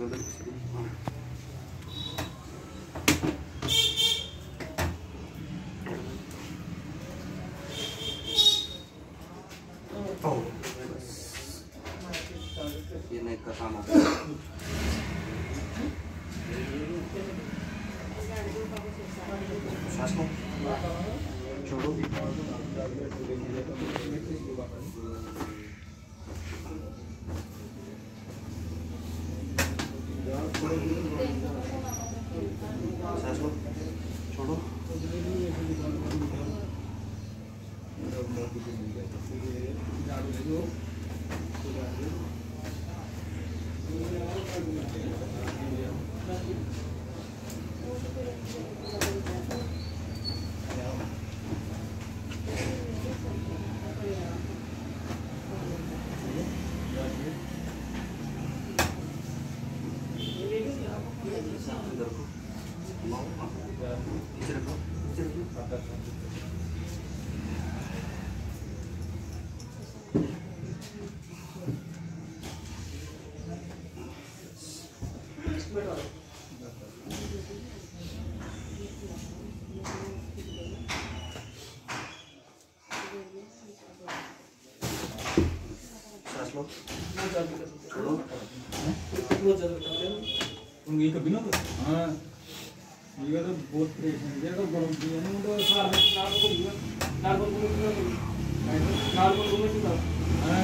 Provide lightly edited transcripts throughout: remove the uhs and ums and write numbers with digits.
ये नेक का काम होता है। सांस लो, छोड़ो। सांस लो, छोड़ो। छोड़ो। उनकी कभी ना तो हाँ ये तो बहुत परेशान है तो गरम किया ना तो सार नार्मल चुका हाँ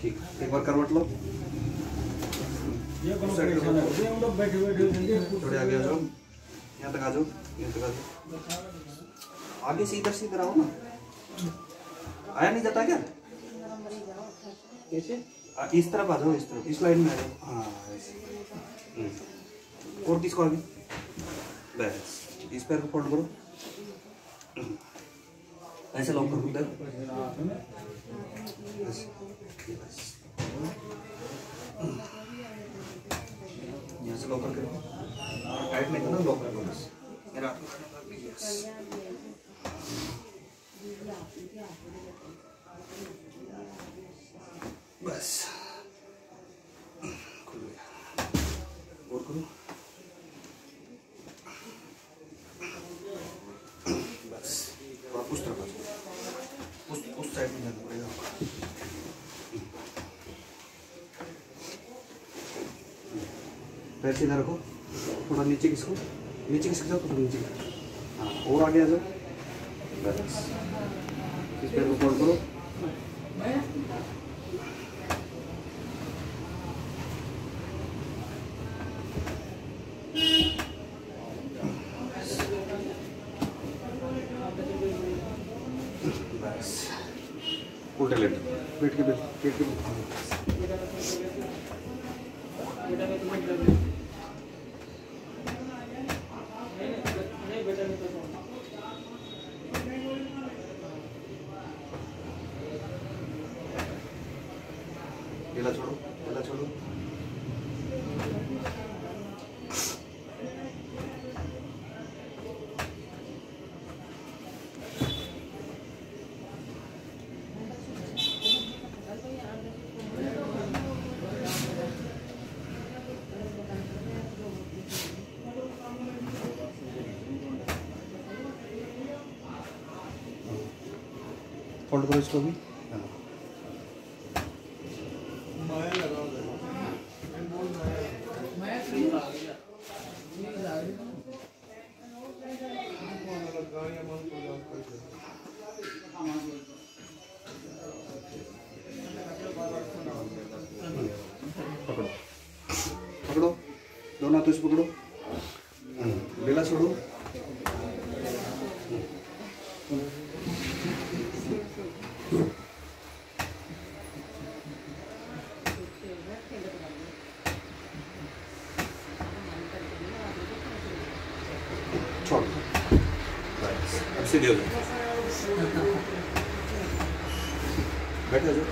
ठीक, एक बार करवट लो। ये गरम परेशान है ये हम लोग बैठे थोड़े आगे आ जाओ, यहाँ तक आ जाओ, यहाँ तक आ जाओ। आगे से इधर आओ ना। आया नहीं जाता क्या? कैसे? इस तरफ आ जाओ, इस तरफ, इस लाइन में आ जाओ। हाँ ऐसे। और किसको आगे? बस इस पैर को फोल्ड करो, ऐसे लॉक करो इधर। यहाँ से लॉक करके रखो, टाइट नहीं करना, लॉक कर दो बस। मेरा बस खुल गया। और करो, बस थोड़ा उस तरफ आ जाओ, उस साइड में जाना पड़ेगा आपको। पैर सीधा रखो, थोड़ा नीचे खिसको, नीचे खिसक जाओ, थोड़ा नीचे। हाँ और आगे आ जाओ, बस इस पैर को फोल्ड करो। बस उल्टे लेट, पेट के ढीला छोड़ो, ढीला छोड़ो। फोल्ड करो इसको भी। पकड़ो, पकड़ो, दोनों हाथों से पकड़ो, ढीला छोड़ो। छोड़, अब सीधे हो जाओ, बैठे हो जाओ,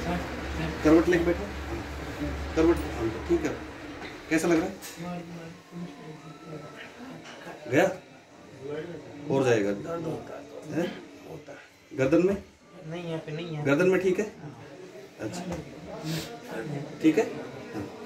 करवट लेके बैठो, करवट। ठीक है, कैसा लग रहा है? गया और जाएगा? दर्द होता है गर्दन में? नहीं, यहाँ पे नहीं है। गर्दन में ठीक है? अच्छा। ठीक है हाँ।